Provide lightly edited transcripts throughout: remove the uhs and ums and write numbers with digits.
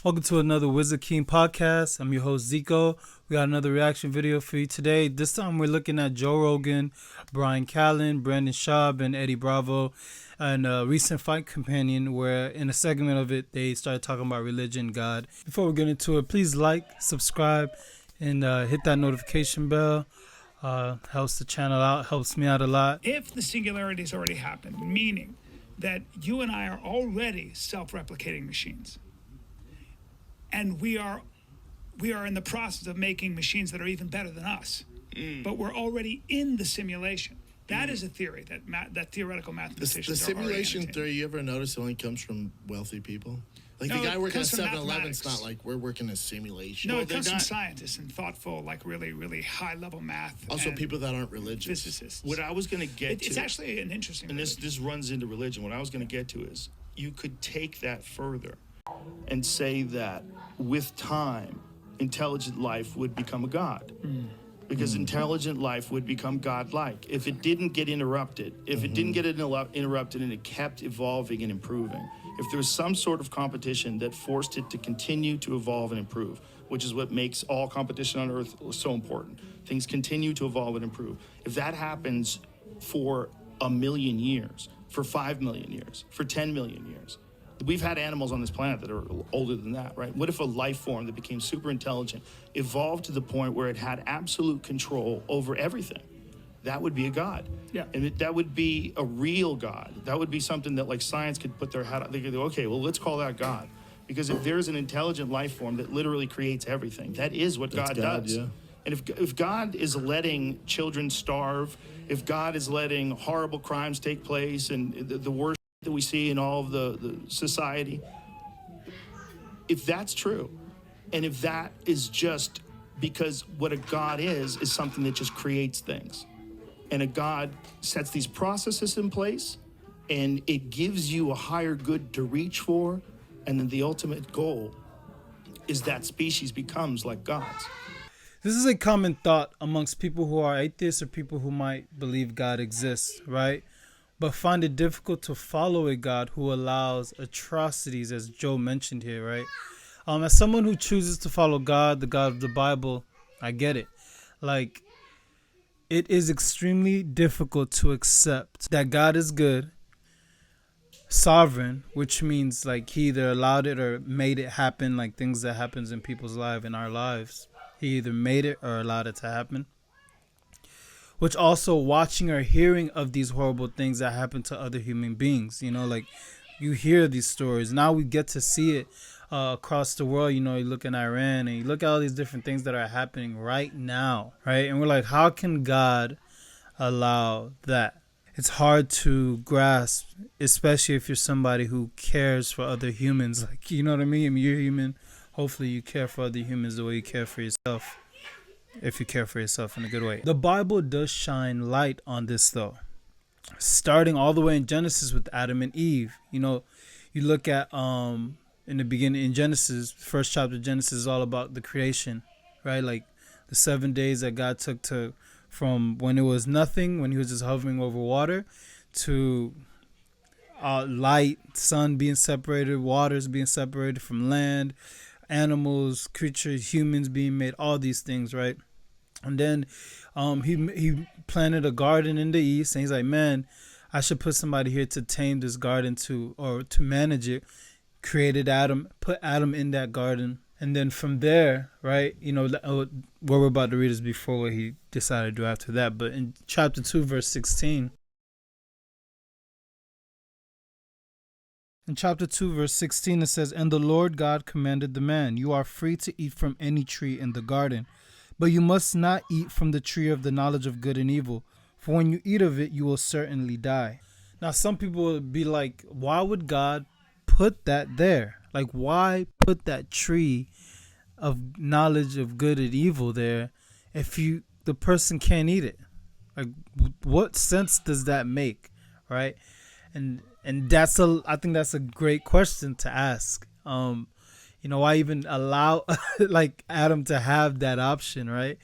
Welcome to another Wizard King podcast. I'm your host Zico. We got another reaction video for you today. This time we're looking at Joe Rogan, Brian Callen, Brandon Schaub, and Eddie Bravo, and a recent fight companion where in a segment of it they started talking about religion, God. Before we get into it, please like, subscribe, and hit that notification bell. Helps the channel out, helps me out a lot. If the singularity has already happened, meaning that you and I are already self-replicating machines, and we are in the process of making machines that are even better than us, but we're already in the simulation. That is a theory that theoretical mathematicians The simulation theory, you ever notice, only comes from wealthy people? Like the guy working at 7-Eleven, it's not like we're working a simulation. No, it comes from scientists and thoughtful, like really, really high-level math. Also, people that aren't religious. Physicists. What I was going to get to... It's actually an interesting... And this runs into religion. What I was going to get to is you could take that further and say that with time, intelligent life would become a god. Because intelligent life would become godlike. If it didn't get interrupted, if it didn't get interrupted and it kept evolving and improving, if there was some sort of competition that forced it to continue to evolve and improve, which is what makes all competition on Earth so important. Things continue to evolve and improve. If that happens for 1 million years, for 5 million years, for 10 million years, we've had animals on this planet that are older than that, right? What if a life form that became super intelligent evolved to the point where it had absolute control over everything? That would be a god. Yeah. And that would be a real god. That would be something that like science could put their hat on. They could go, okay, well, let's call that God. Because if there's an intelligent life form that literally creates everything, that is what God does. Yeah. And if God is letting children starve, if God is letting horrible crimes take place and the worst that we see in all of the society, if that's true, and if that is just because what a God is something that just creates things, and a God sets these processes in place, and it gives you a higher good to reach for, and then the ultimate goal is that species becomes like gods. This is a common thought amongst people who are atheists or people who might believe God exists, right? But find it difficult to follow a God who allows atrocities, as Joe mentioned here, right? As someone who chooses to follow God, the God of the Bible, I get it. Like, it is extremely difficult to accept that God is good, sovereign, which means like he either allowed it or made it happen, like things that happens in people's lives, in our lives. He either made it or allowed it to happen. Which also watching or hearing of these horrible things that happen to other human beings, you know, like you hear these stories. Now we get to see it across the world. You know, you look in Iran and you look at all these different things that are happening right now, right? And we're like, how can God allow that? It's hard to grasp, especially if you're somebody who cares for other humans. Like, you know what I mean? I mean, you're human. Hopefully you care for other humans the way you care for yourself. If you care for yourself in a good way. The Bible does shine light on this though. Starting all the way in Genesis with Adam and Eve. You know, you look at in the beginning in Genesis, first chapter of Genesis is all about the creation, right? Like the 7 days that God took to from when it was nothing, when he was just hovering over water, to light, sun being separated, waters being separated from land, animals, creatures, humans being made, all these things, right? And then he planted a garden in the east, and he's like, man, I should put somebody here to tame this garden to manage it. Created Adam, put Adam in that garden, and then from there, right, you know, what we're about to read is before what he decided to do after that. But in chapter 2 verse 16, in chapter 2, verse 16, it says, and the Lord God commanded the man, you are free to eat from any tree in the garden, but you must not eat from the tree of the knowledge of good and evil, for when you eat of it, you will certainly die. Now, some people would be like, why would God put that there? Like, why put that tree of knowledge of good and evil there if the person can't eat it? Like, what sense does that make, right? And I think that's a great question to ask. You know, why even allow like Adam to have that option, right?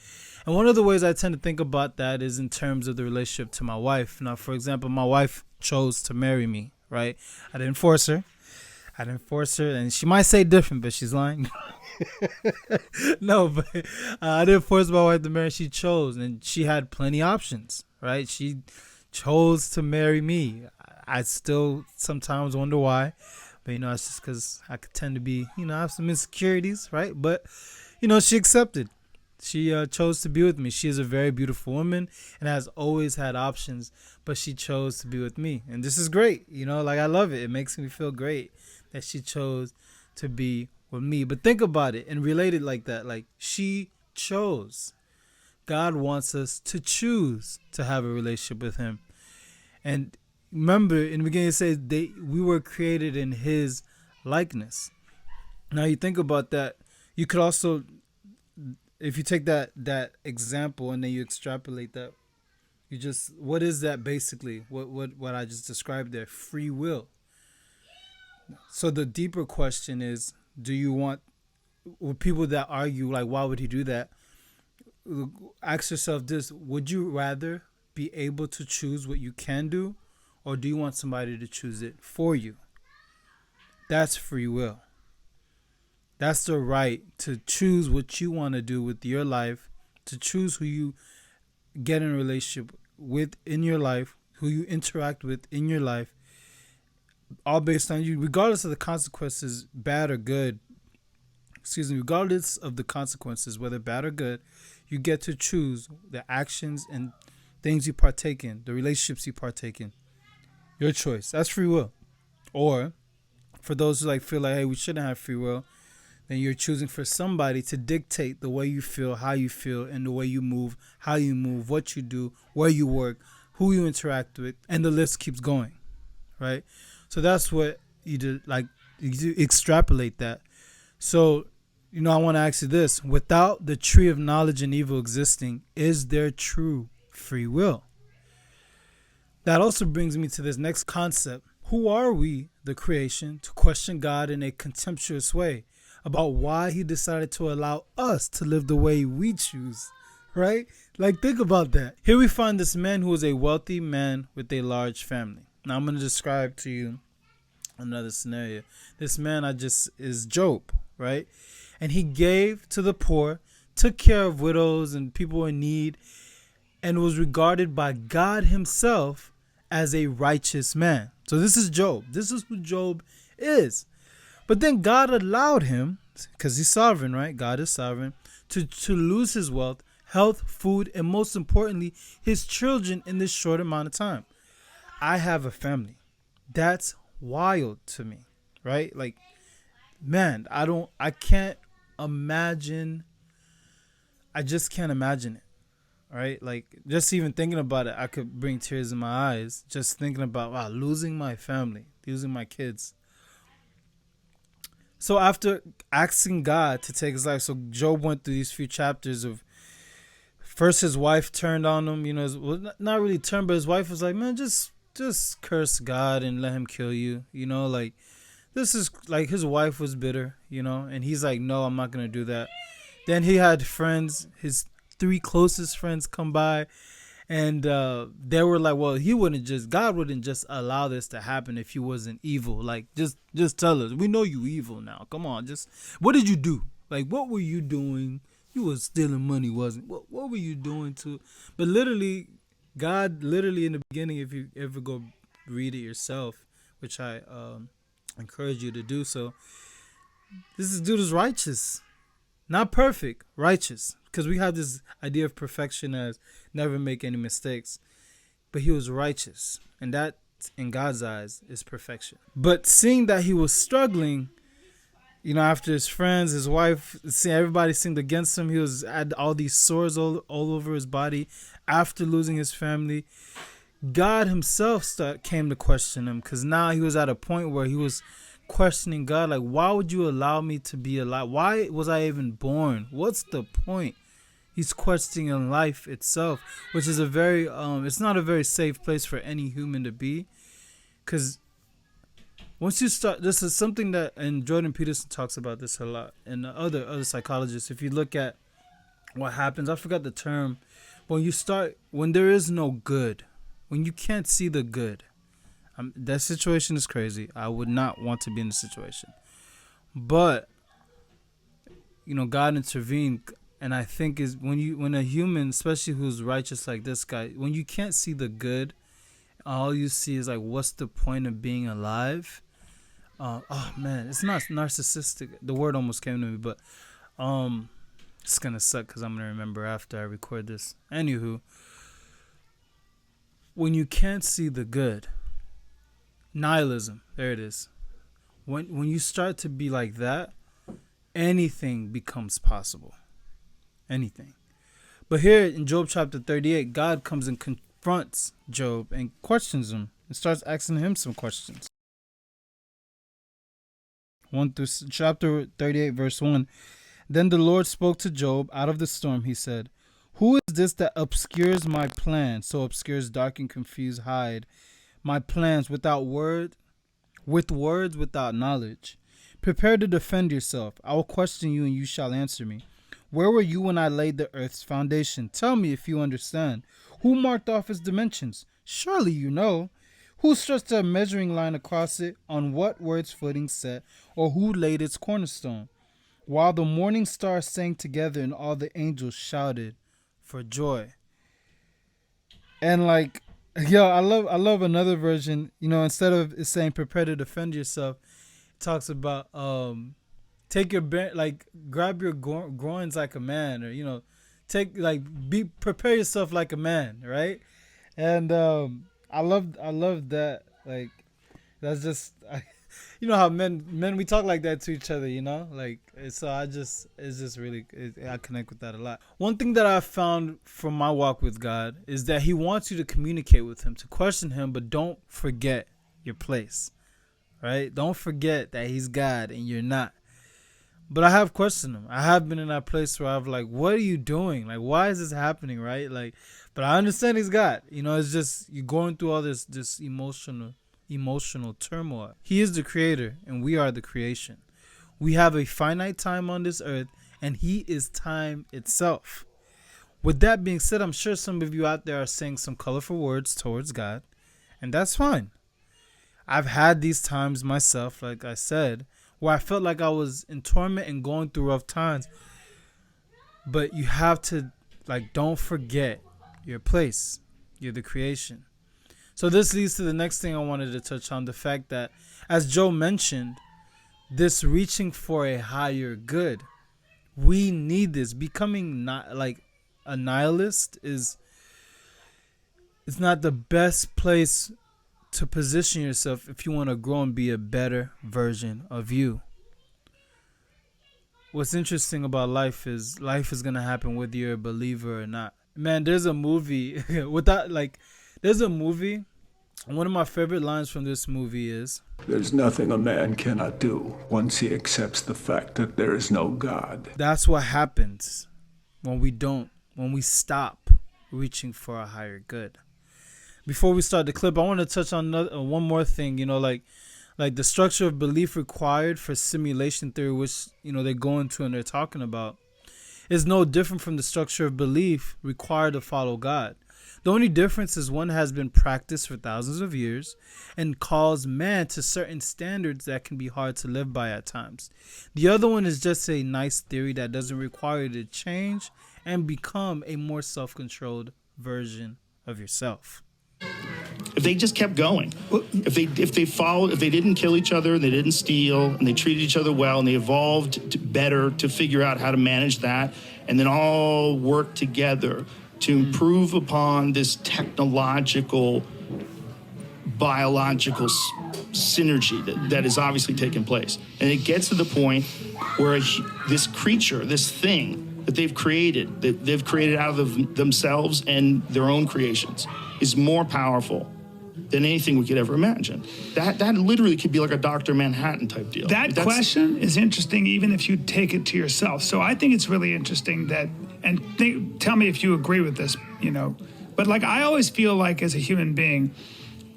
And one of the ways I tend to think about that is in terms of the relationship to my wife. Now, for example, my wife chose to marry me, right? I didn't force her. I didn't force her, and she might say different, but she's lying. No, but I didn't force my wife to marry. She chose, and she had plenty options, right? She chose to marry me. I still sometimes wonder why, but it's just because I could tend to be, I have some insecurities, right? But she accepted. She chose to be with me. She is a very beautiful woman and has always had options, but she chose to be with me, and this is great. I love it. It makes me feel great that she chose to be with me. But think about it and relate it like that. Like, she chose. God wants us to choose to have a relationship with him. And remember, in the beginning it says we were created in his likeness. Now you think about that. You could also, if you take that example and then you extrapolate that, what is that basically? What I just described there? Free will. So the deeper question is, do you want, with people that argue, like, why would he do that? Ask yourself this: would you rather be able to choose what you can do, or do you want somebody to choose it for you? That's free will. That's the right to choose what you want to do with your life, to choose who you get in a relationship with in your life, who you interact with in your life, all based on you, regardless of the consequences, bad or good. Regardless of the consequences, whether bad or good, you get to choose the actions and things you partake in, the relationships you partake in. Your choice. That's free will. Or for those who feel like, hey, we shouldn't have free will, then you're choosing for somebody to dictate the way you feel, how you feel, and the way you move, how you move, what you do, where you work, who you interact with, and the list keeps going, right? So that's what you do. You extrapolate that. So, I want to ask you this: without the tree of knowledge and evil existing, is there true free will? That also brings me to this next concept. Who are we, the creation, to question God in a contemptuous way about why he decided to allow us to live the way we choose, right? Think about that. Here we find this man who is a wealthy man with a large family. Now I'm going to describe to you another scenario. This man is Job, right? And he gave to the poor, took care of widows and people in need, and was regarded by God himself as a righteous man. So this is Job. This is who Job is. But then God allowed him, because he's sovereign, right? God is sovereign, to lose his wealth, health, food, and most importantly, his children in this short amount of time. I have a family. That's wild to me, right? Man, I can't imagine. I just can't imagine it, right? Just even thinking about it, I could bring tears in my eyes. Just thinking about, wow, losing my family, losing my kids. So after asking God to take his life, so Job went through these few chapters of, first his wife turned on him, not really turned, but his wife was like, man, just curse God and let him kill you, this is his wife was bitter, and he's like, no, I'm not going to do that. Then he had friends, his 3 closest friends come by, and they were like, well, God wouldn't just allow this to happen if he wasn't evil. Just tell us. We know you evil now. Come on, what did you do? What were you doing? You was stealing money, wasn't? What were you doing to? But God in the beginning, if you ever go read it yourself, which I encourage you to do so, this dude is righteous. Not perfect, righteous. Because we have this idea of perfection as never make any mistakes. But he was righteous. And that, in God's eyes, is perfection. But seeing that he was struggling, after his friends, his wife, everybody seemed against him. He had all these sores all over his body after losing his family. God himself came to question him, because now he was at a point where he was questioning God, why would you allow me to be alive? Why was I even born? What's the point? He's questioning life itself, which is it's not a very safe place for any human to be, because once you start, this is something that, and Jordan Peterson talks about this a lot, and other psychologists, if you look at what happens, I forgot the term, when there is no good, when you can't see the good, That situation is crazy. I would not want to be in the situation. But, God intervened. And I think is when a human, especially who's righteous like this guy, when you can't see the good, all you see is like, what's the point of being alive? Oh man, it's not narcissistic. The word almost came to me, but it's gonna suck because I'm gonna remember after I record this. Anywho, when you can't see the good, nihilism. There it is. When you start to be like that, anything becomes possible. Anything. But here in Job chapter 38, God comes and confronts Job and questions him and starts asking him some questions. Chapter 38, verse 1. Then the Lord spoke to Job out of the storm. He said, "Who is this that obscures my plans? So obscures, dark, and confused, hide my plans with words without knowledge. Prepare to defend yourself. I will question you and you shall answer me. Where were you when I laid the earth's foundation? Tell me if you understand. Who marked off its dimensions? Surely you know. Who stretched a measuring line across it? On what were its footing set? Or who laid its cornerstone? While the morning stars sang together and all the angels shouted for joy." And I love another version. Instead of it saying prepare to defend yourself, it talks about take your grab your groins like a man, or prepare yourself like a man, right? And I love that. That's just how men we talk like that to each other, so it's just really I connect with that a lot. One thing that I found from my walk with God is that he wants you to communicate with him, to question him, but don't forget your place, right? Don't forget that he's God and you're not. But I have questioned him. I have been in that place where I've what are you doing? Why is this happening, right? But I understand he's God. It's just you're going through all this emotional turmoil. He is the creator and we are the creation. We have a finite time on this earth and he is time itself. With that being said, I'm sure some of you out there are saying some colorful words towards God, and that's fine. I've had these times myself, like I said, where I felt like I was in torment and going through rough times. But you have to, don't forget your place. You're the creation. So this leads to the next thing I wanted to touch on, the fact that, as Joe mentioned, this reaching for a higher good. We need this. Becoming not a nihilist it's not the best place to position yourself if you want to grow and be a better version of you. What's interesting about life is going to happen whether you're a believer or not. Man, there's a movie one of my favorite lines from this movie is, "There's nothing a man cannot do once he accepts the fact that there is no God." That's what happens when we stop reaching for a higher good. Before we start the clip, I want to touch on one more thing, the structure of belief required for simulation theory, which, they go into and they're talking about, is no different from the structure of belief required to follow God. The only difference is one has been practiced for thousands of years and calls man to certain standards that can be hard to live by at times. The other one is just a nice theory that doesn't require you to change and become a more self-controlled version of yourself. If they just kept going, if they didn't kill each other, they didn't steal, and they treated each other well, and they evolved better to figure out how to manage that, and then all work together to improve upon this technological, biological synergy that is obviously taking place. And it gets to the point where this creature, this thing that they've created out of themselves and their own creations, is more powerful than anything we could ever imagine. That literally could be like a Dr. Manhattan type deal. That question is interesting even if you take it to yourself. So I think it's really interesting that, tell me if you agree with this, but I always feel like as a human being,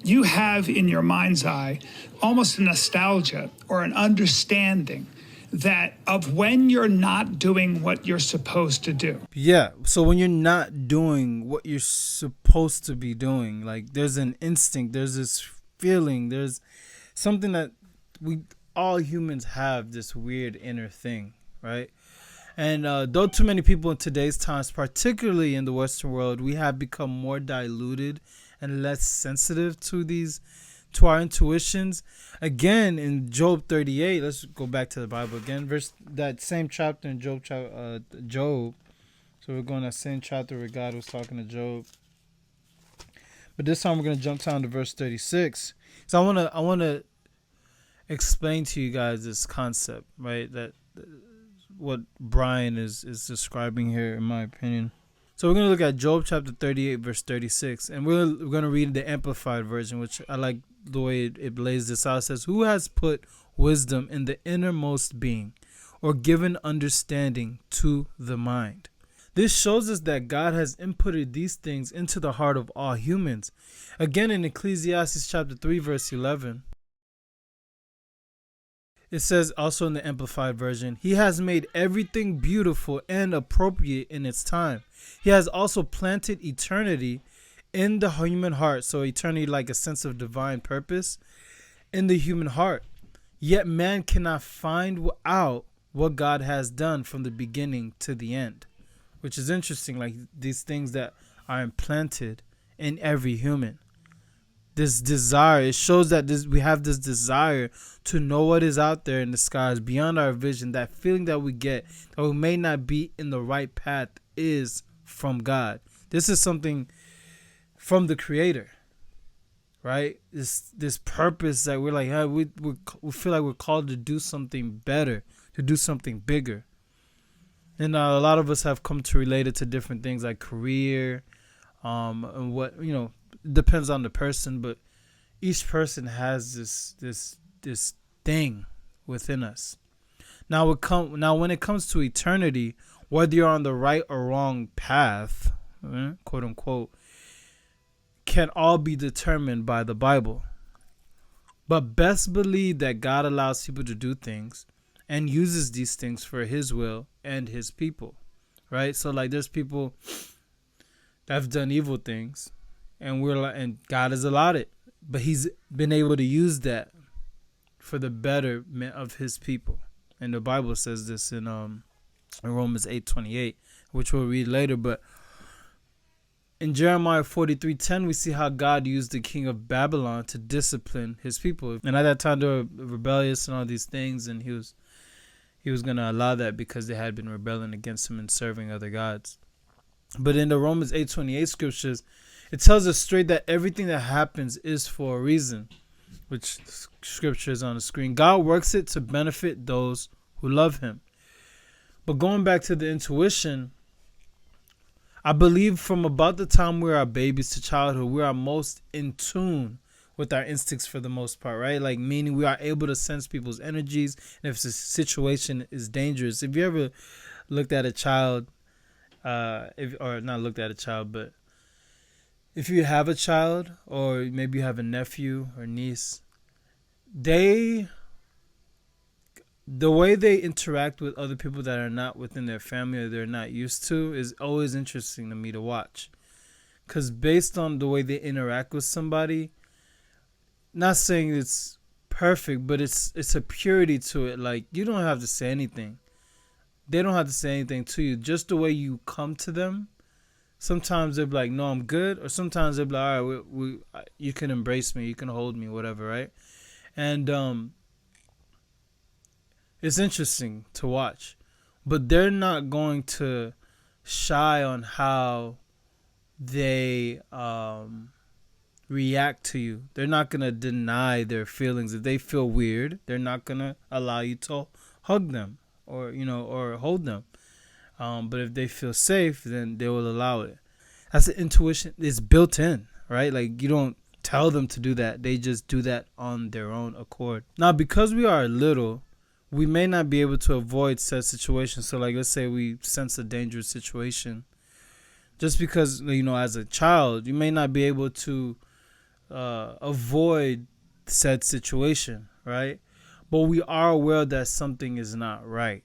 you have in your mind's eye almost a nostalgia or an understanding that of when you're not doing what you're supposed to do. Yeah, so when you're not doing what you're supposed to be doing, there's an instinct, there's this feeling. There's something that we all humans have, this weird inner thing, right? And though too many people in today's times, particularly in the Western world, we have become more diluted and less sensitive to our intuitions. Again, in Job 38, let's go back to the Bible again, verse that same chapter in Job. So we're going to that same chapter where God was talking to Job. But this time we're going to jump down to verse 36. So I want to explain to you guys this concept, right? That what Brian is describing here, in my opinion. So we're going to look at Job chapter 38, verse 36. And we're going to read the Amplified version, which I like the way it lays this out. It says, "Who has put wisdom in the innermost being, or given understanding to the mind?" This shows us that God has inputted these things into the heart of all humans. Again, in Ecclesiastes chapter 3, verse 11, it says, also in the Amplified version, "He has made everything beautiful and appropriate in its time. He has also planted eternity in the human heart." So eternity, like a sense of divine purpose in the human heart. "Yet man cannot find out what God has done from the beginning to the end." Which is interesting, like these things that are implanted in every human. This desire, it shows that we have this desire to know what is out there in the skies beyond our vision. That feeling that we get that we may not be in the right path is from God. This is something from the Creator, right? This purpose that we're like, hey, we feel like we're called to do something better, to do something bigger. And a lot of us have come to relate it to different things like career, and what, depends on the person, but each person has this thing within us. Now when it comes to eternity, whether you're on the right or wrong path, quote unquote, can all be determined by the Bible. But best believe that God allows people to do things and uses these things for his will and his people, right? So like there's people that have done evil things, and and God has allowed it, but he's been able to use that for the betterment of his people. And the Bible says this in Romans 8:28, which we'll read later. But in Jeremiah 43:10, we see how God used the king of Babylon to discipline his people. And at that time, they were rebellious and all these things, and he was going to allow that because they had been rebelling against him and serving other gods. But in the Romans 8:28 scriptures, it tells us straight that everything that happens is for a reason, which scripture is on the screen. God works it to benefit those who love him. But going back to the intuition, I believe from about the time we are babies to childhood, we are most in tune with our instincts for the most part, right? Like, meaning we are able to sense people's energies, and if the situation is dangerous. If you ever looked at a child, or not looked at a child, but if you have a child, or maybe you have a nephew or niece, the way they interact with other people that are not within their family or they're not used to is always interesting to me to watch. Because based on the way they interact with somebody, not saying it's perfect, but it's a purity to it. Like, you don't have to say anything. They don't have to say anything to you. Just the way you come to them. Sometimes they'll be like, "No, I'm good," or sometimes they'll be like, "All right, you can embrace me, you can hold me, whatever," right? And it's interesting to watch, but they're not going to shy on how they react to you. They're not gonna deny their feelings. If they feel weird, they're not gonna allow you to hug them or hold them. But if they feel safe, then they will allow it. That's the intuition. It's built in, right? Like, you don't tell them to do that. They just do that on their own accord. Now, because we are little, we may not be able to avoid said situations. So, like, let's say we sense a dangerous situation. Just because, as a child, you may not be able to avoid said situation, right? But we are aware that something is not right.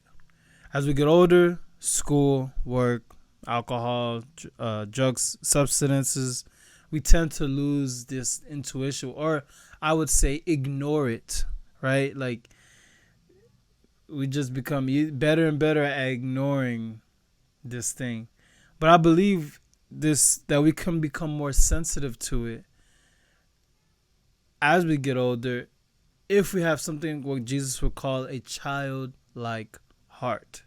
As we get older, school, work, alcohol, drugs, substances, we tend to lose this intuition, or I would say, ignore it, right? Like, we just become better and better at ignoring this thing. But I believe that we can become more sensitive to it as we get older, if we have something what Jesus would call a childlike heart.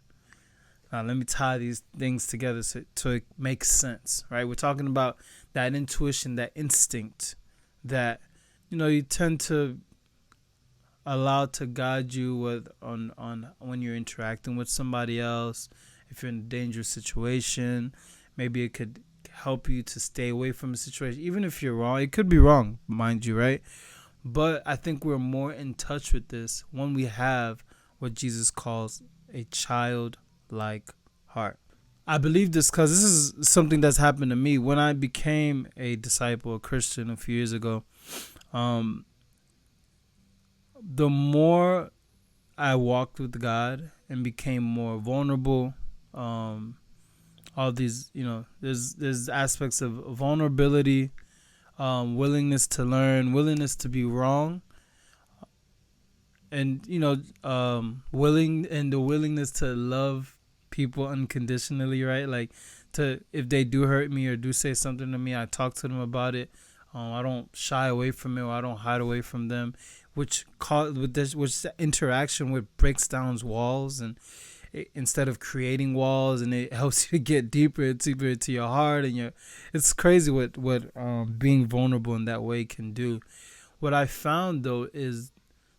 Now, let me tie these things together so it makes sense, right? We're talking about that intuition, that instinct that, you tend to allow to guide you on when you're interacting with somebody else. If you're in a dangerous situation, maybe it could help you to stay away from a situation. Even if you're wrong, it could be wrong, mind you, right? But I think we're more in touch with this when we have what Jesus calls a childlike heart. I believe this because this is something that's happened to me. When I became a disciple, a Christian a few years ago, the more I walked with God and became more vulnerable, all these, there's aspects of vulnerability, willingness to learn, willingness to be wrong, and the willingness to love people unconditionally, right? Like, if they do hurt me or do say something to me, I talk to them about it. I don't shy away from it, or I don't hide away from them, which interaction with breaks down walls, and instead of creating walls, and it helps you to get deeper into your heart, and it's crazy what being vulnerable in that way can do. What I found though is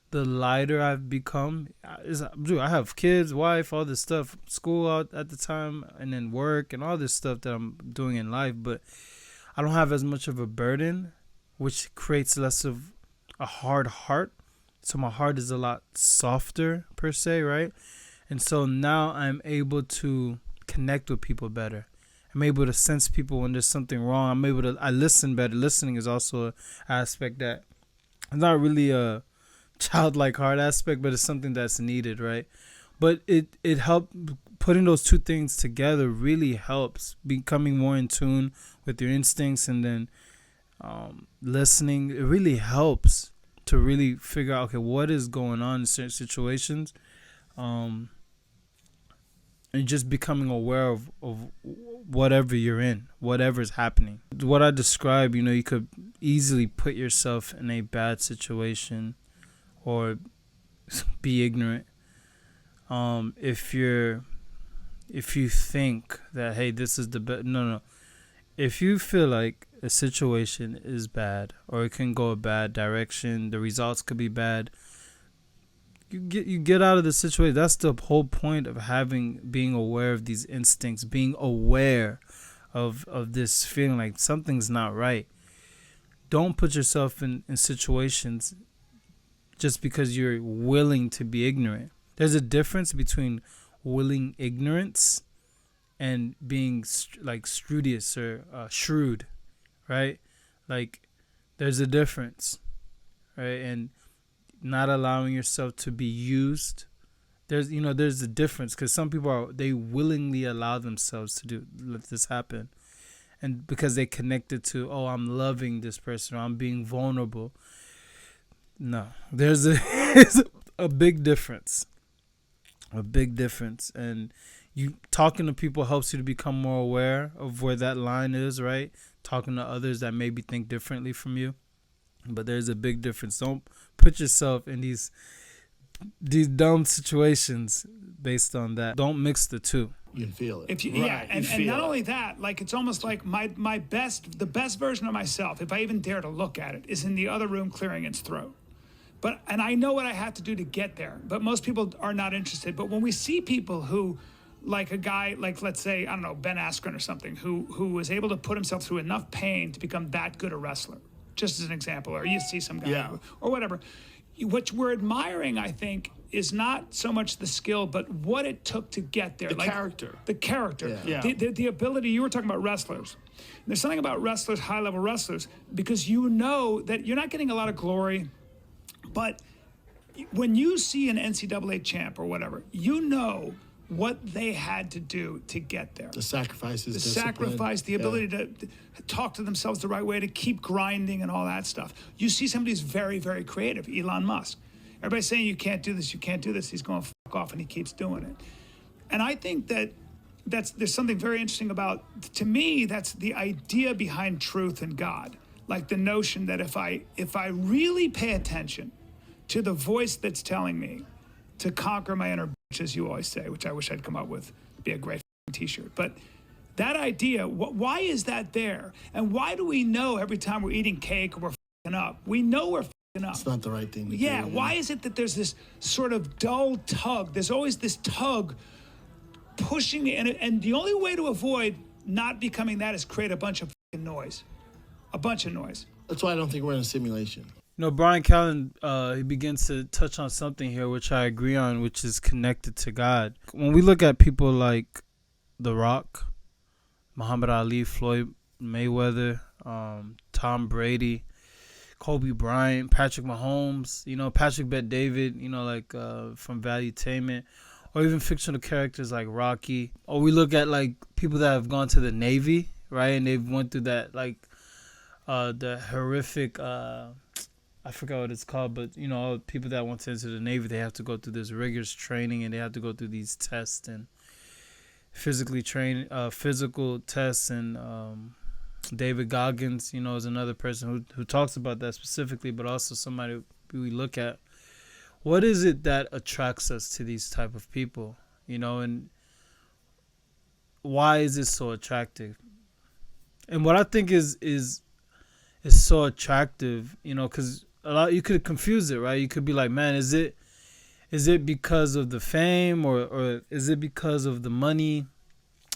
the lighter I've become. I have kids, wife, all this stuff, school out at the time, and then work and all this stuff that I'm doing in life, but I don't have as much of a burden, which creates less of a hard heart. So my heart is a lot softer per se, right? And so now I'm able to connect with people better. I'm able to sense people when there's something wrong. I listen better. Listening is also an aspect that is not really a childlike heart aspect, but it's something that's needed, right? But it helped. Putting those two things together really helps, becoming more in tune with your instincts, and then listening. It really helps to really figure out, okay, what is going on in certain situations, and just becoming aware of whatever you're in, whatever's happening. What I described, you could easily put yourself in a bad situation or be ignorant. If you think that, hey, this is the best, no. If you feel like a situation is bad, or it can go a bad direction, the results could be bad, you get out of the situation. That's the whole point of being aware of these instincts, being aware of this feeling like something's not right. Don't put yourself in situations just because you're willing to be ignorant. There's a difference between willing ignorance and being like studious or shrewd, right? Like, there's a difference, right? And not allowing yourself to be used. There's a difference, because some people they willingly allow themselves to let this happen, and because they connected to, oh, I'm loving this person, or I'm being vulnerable. No, there's a big difference. A big difference. And you talking to people helps you to become more aware of where that line is, right? Talking to others that maybe think differently from you. But there's a big difference. Don't put yourself in these dumb situations based on that. Don't mix the two. You can feel it. And not only that, like, it's almost like the best version of myself, if I even dare to look at it, is in the other room clearing its throat. And I know what I have to do to get there, but most people are not interested. But when we see people who, like a guy, like, let's say, I don't know, Ben Askren or something, who was able to put himself through enough pain to become that good a wrestler, just as an example, or you see some guy, or whatever. What we're admiring, I think, is not so much the skill, but what it took to get there. Character. The character. Yeah. The ability. You were talking about wrestlers. There's something about wrestlers, high-level wrestlers, because you know that you're not getting a lot of glory. But when you see an NCAA champ or whatever, you know what they had to do to get there. The sacrifices, The discipline. sacrifice, the ability to talk to themselves the right way, to keep grinding and all that stuff. You see somebody who's very, very creative, Elon Musk. Everybody's saying you can't do this, you can't do this. He's going fuck off and he keeps doing it. And I think there's something very interesting about, to me, that's the idea behind truth and God. Like the notion that if I really pay attention to the voice that's telling me to conquer my inner bitch, as you always say, which I wish I'd come up with, be a great t-shirt. But that idea, why is that there? And why do we know every time we're eating cake or we're fucking up? We know we're fucking up. It's not the right thing to do. Yeah, why is it that there's this sort of dull tug? There's always this tug pushing, and the only way to avoid not becoming that is create a bunch of fucking noise. A bunch of noise. That's why I don't think we're in a simulation. No, Brian Callen, he begins to touch on something here, which I agree on, which is connected to God. When we look at people like The Rock, Muhammad Ali, Floyd Mayweather, Tom Brady, Kobe Bryant, Patrick Mahomes, Patrick Bet-David, from Valuetainment, or even fictional characters like Rocky. Or we look at like people that have gone to the Navy, right? And they've went through that the horrific, I forgot what it's called, but people that want to enter the Navy, they have to go through this rigorous training and they have to go through these tests and physical tests. And David Goggins, is another person who talks about that specifically, but also somebody we look at. What is it that attracts us to these type of people, and why is it so attractive? And what I think is so attractive, because you could confuse it, right? You could be like, man, is it because of the fame or is it because of the money,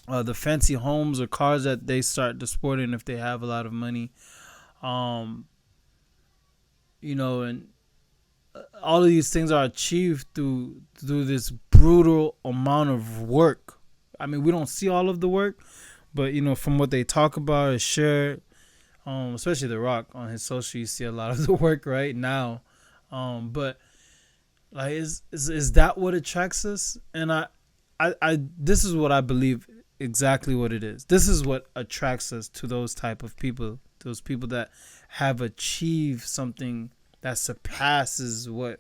the fancy homes or cars that they start sporting if they have a lot of money, and all of these things are achieved through this brutal amount of work. I mean, we don't see all of the work, but from what they talk about or share, especially The Rock on his social, you see a lot of the work right now. But like, is that what attracts us? And I this is what I believe exactly what it is. This is what attracts us to those type of people, those people that have achieved something that surpasses what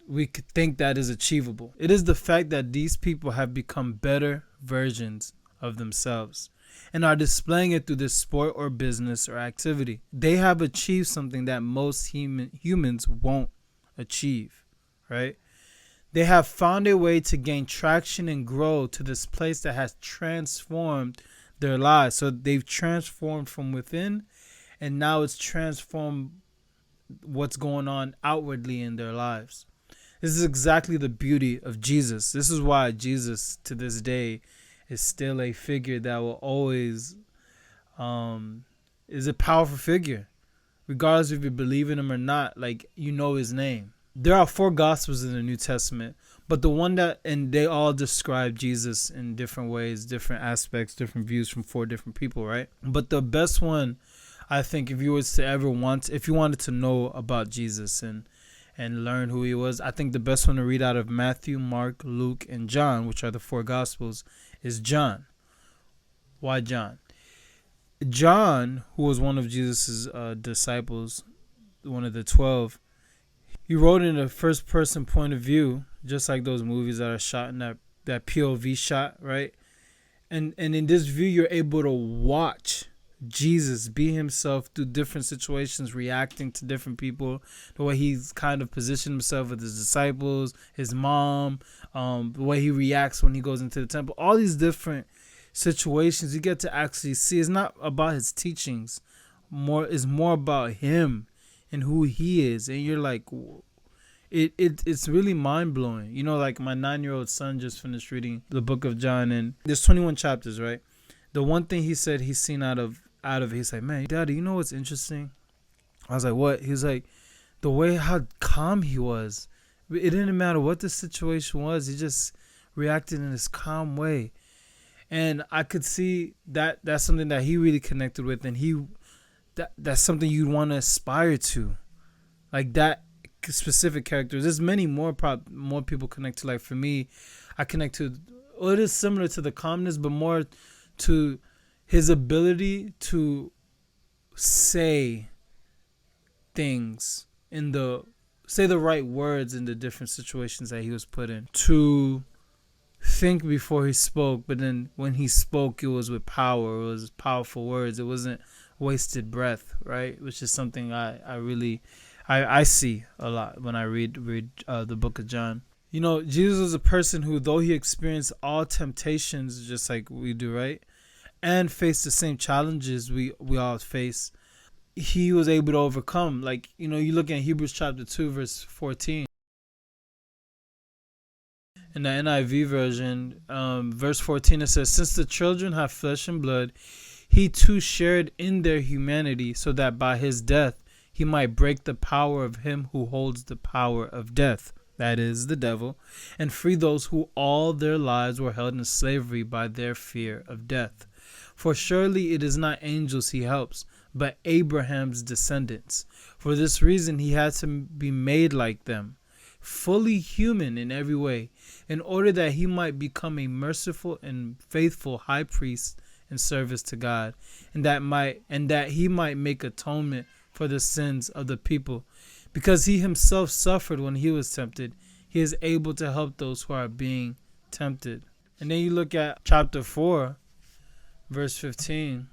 we could think that is achievable. It is the fact that these people have become better versions of themselves and are displaying it through this sport or business or activity. They have achieved something that most humans won't achieve, right? They have found a way to gain traction and grow to this place that has transformed their lives. So they've transformed from within, and now it's transformed what's going on outwardly in their lives. This is exactly the beauty of Jesus. This is why Jesus, to this day, is still a figure that will always is a powerful figure. Regardless if you believe in him or not, his name. There are 4 gospels in the New Testament, but and they all describe Jesus in different ways, different aspects, different views from 4 different people, right? But the best one, I think, if you wanted to know about Jesus and learn who he was, I think the best one to read out of Matthew, Mark, Luke, and John, which are the 4 gospels, is John. Why John? John, who was one of Jesus's disciples, one of the 12, he wrote in a first-person point of view, just like those movies that are shot in that POV shot, right? And in this view, you're able to watch Jesus be himself through different situations, reacting to different people, the way he's kind of positioned himself with his disciples, his mom, the way he reacts when he goes into the temple. All these different situations you get to actually see. It's not about his teachings. It's more about him and who he is. And you're like, it's really mind-blowing. Like my 9-year-old son just finished reading the book of John, and there's 21 chapters, right? The one thing he said he's seen out of it, he's like, man, Daddy, you know what's interesting? I was like, what? He's like, the way how calm he was. It didn't matter what the situation was. He just reacted in this calm way. And I could see that that's something that he really connected with, and that's something you'd want to aspire to. Like that specific character. There's many more people connect to. Like for me, I connect to, well, it is similar to the calmness, but more to his ability to say things say the right words in the different situations that he was put in, to think before he spoke, but then when he spoke, it was with power. It was powerful words. It wasn't wasted breath, right? Which is something I really see a lot when I read the book of John. You know, Jesus was a person who, though he experienced all temptations just like we do, right, and faced the same challenges we all face, he was able to overcome. Like, you know, you look at Hebrews chapter 2 verse 14. In the NIV version, verse 14, it says, "Since the children have flesh and blood, he too shared in their humanity, so that by his death he might break the power of him who holds the power of death, that is, the devil, and free those who all their lives were held in slavery by their fear of death. For surely it is not angels he helps, but Abraham's descendants. For this reason he had to be made like them, fully human in every way, in order that he might become a merciful and faithful high priest in service to God, and that he might make atonement for the sins of the people. Because he himself suffered when he was tempted, he is able to help those who are being tempted." And then you look at chapter 4, verse 15.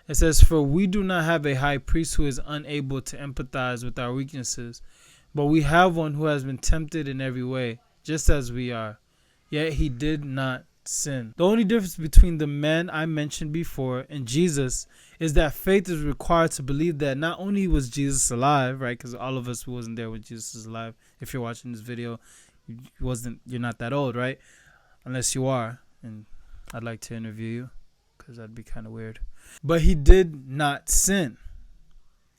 It says, "For we do not have a high priest who is unable to empathize with our weaknesses, but we have one who has been tempted in every way, just as we are, yet he did not sin." The only difference between the men I mentioned before and Jesus is that faith is required to believe that not only was Jesus alive, right? Because all of us who wasn't there when Jesus was alive, if you're watching this video, you're not that old, right? Unless you are, and I'd like to interview you, because that'd be kind of weird. But he did not sin.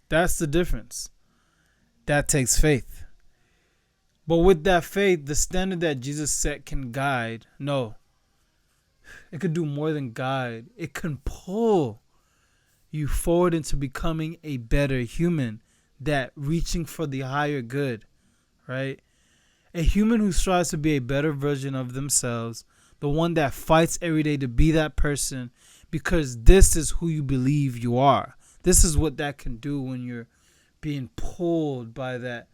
That's the difference. That takes faith. But with that faith, the standard that Jesus set can guide. No. It could do more than guide. It can pull you forward into becoming a better human, that reaching for the higher good, right? A human who strives to be a better version of themselves, the one that fights every day to be that person, because this is who you believe you are. This is what that can do when you're being pulled by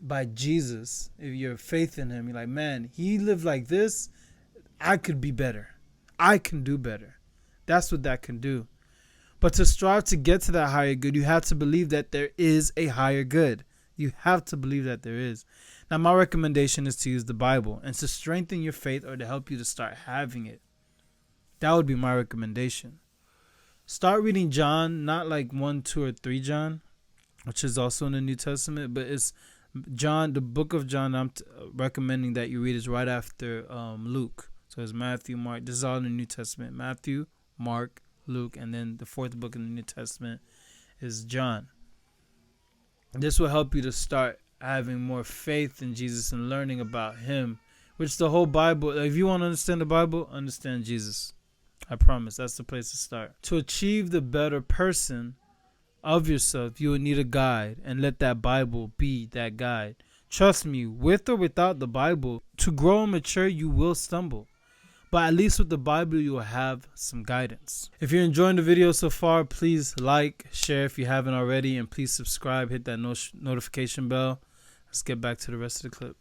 by Jesus. If your faith in him, you're like, man, he lived like this. I could be better. I can do better. That's what that can do. But to strive to get to that higher good, you have to believe that there is a higher good. You have to believe that there is. Now, my recommendation is to use the Bible and to strengthen your faith, or to help you to start having it. That would be my recommendation. Start reading John, not like 1, 2, or 3 John, which is also in the New Testament, but it's John, the book of John. I'm recommending that you read is right after Luke. So it's Matthew, Mark. This is all in the New Testament. Matthew, Mark, Luke, and then the fourth book in the New Testament is John. This will help you to start having more faith in Jesus and learning about him, which the whole Bible, if you want to understand the Bible, understand Jesus. I promise that's the place to start. To achieve the better person of yourself, you will need a guide, and let that Bible be that guide. Trust me, with or without the Bible, to grow and mature, you will stumble. But at least with the Bible, you will have some guidance. If you're enjoying the video so far, please like, share if you haven't already, and please subscribe, hit that notification bell. Let's get back to the rest of the clip.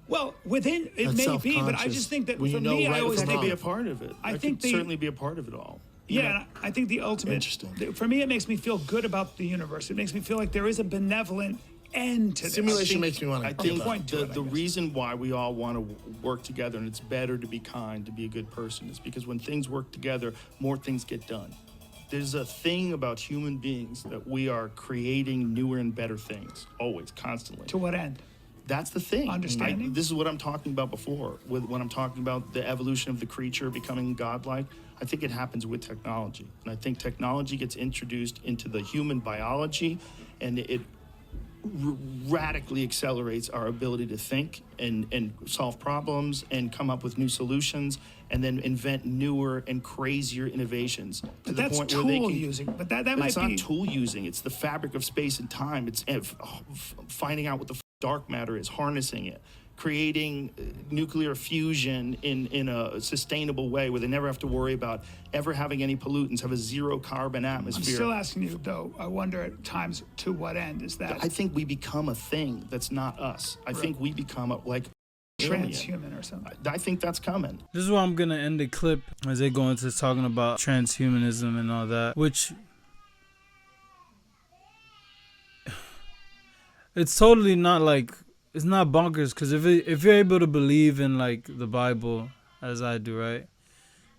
Well, within it may be, but I just think that for me, I always think be a part of it. I think certainly be a part of it all. Yeah, I think the ultimate. For me, it makes me feel good about the universe. It makes me feel like there is a benevolent end to this. Simulation makes me want to. I think the reason why we all want to work together, and it's better to be kind, to be a good person, is because when things work together, more things get done. There's a thing about human beings that we are creating newer and better things, always, constantly. To what end? That's the thing. Understanding? This is what I'm talking about before. When I'm talking about the evolution of the creature becoming godlike, I think it happens with technology. And I think technology gets introduced into the human biology, and it radically accelerates our ability to think and solve problems and come up with new solutions, and then invent newer and crazier innovations. But that's tool using. But that might be. It's not tool using. It's the fabric of space and time. It's finding out what the dark matter is, harnessing it, creating nuclear fusion in a sustainable way where they never have to worry about ever having any pollutants, have a zero carbon atmosphere. I'm still asking you, though, I wonder at times to what end is that? I think we become a thing that's not us. I think we become like transhuman or something. I think that's coming. This is where I'm going to end the clip as they go into talking about transhumanism and all that, which it's totally not like, it's not bonkers, because if you're able to believe in like the Bible as I do, right?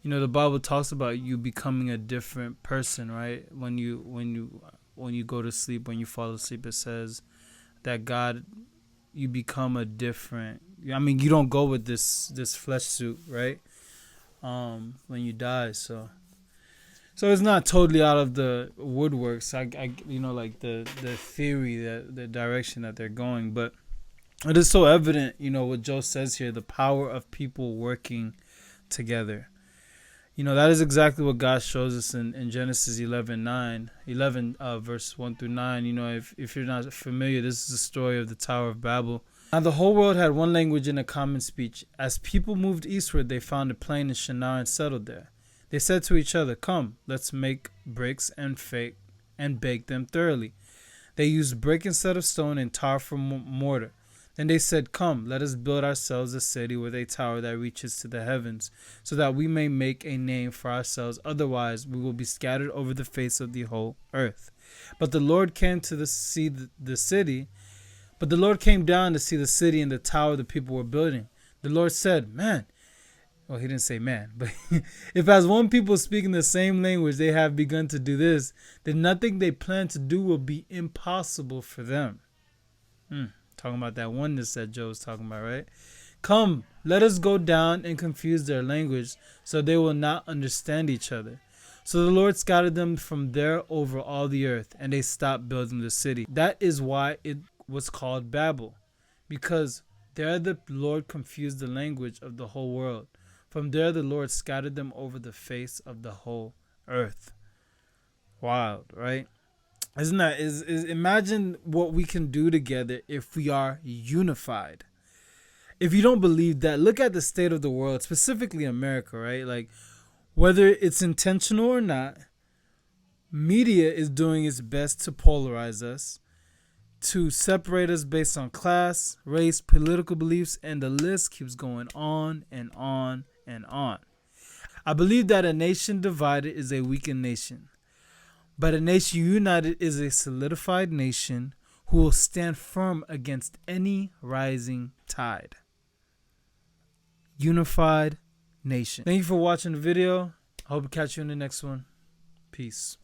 You know, the Bible talks about you becoming a different person, right? When you go to sleep, when you fall asleep, it says that God, you become a different. I mean, you don't go with this flesh suit, right? When you die, so it's not totally out of the woodworks. I you know, like the theory, the direction that they're going, but it is so evident, you know, what Joe says here, the power of people working together. You know, that is exactly what God shows us in Genesis 11 verse 1 through 9. You know, if you're not familiar, this is the story of the Tower of Babel. Now the whole world had one language and a common speech. As people moved eastward, they found a plain in Shinar and settled there. They said to each other, "Come, let's make bricks and bake them thoroughly." They used brick instead of stone and tar for mortar. Then they said, "Come, let us build ourselves a city with a tower that reaches to the heavens, so that we may make a name for ourselves. Otherwise, we will be scattered over the face of the whole earth." But the Lord came to see the city. But the Lord came down to see the city and the tower the people were building. The Lord said, "Man," well, he didn't say man, but if as one people speaking the same language they have begun to do this, then nothing they plan to do will be impossible for them. Talking about that oneness that Joe was talking about, right? "Come, let us go down and confuse their language, so they will not understand each other." So the Lord scattered them from there over all the earth, and they stopped building the city. That is why it was called Babel, because there the Lord confused the language of the whole world. From there the Lord scattered them over the face of the whole earth. Wild, right? Isn't that imagine what we can do together if we are unified. If you don't believe that, look at the state of the world, specifically America, right? Like, whether it's intentional or not, media is doing its best to polarize us, to separate us based on class, race, political beliefs, and the list keeps going on and on and on. I believe that a nation divided is a weakened nation. But a nation united is a solidified nation who will stand firm against any rising tide. Unified nation. Thank you for watching the video. I hope to catch you in the next one. Peace.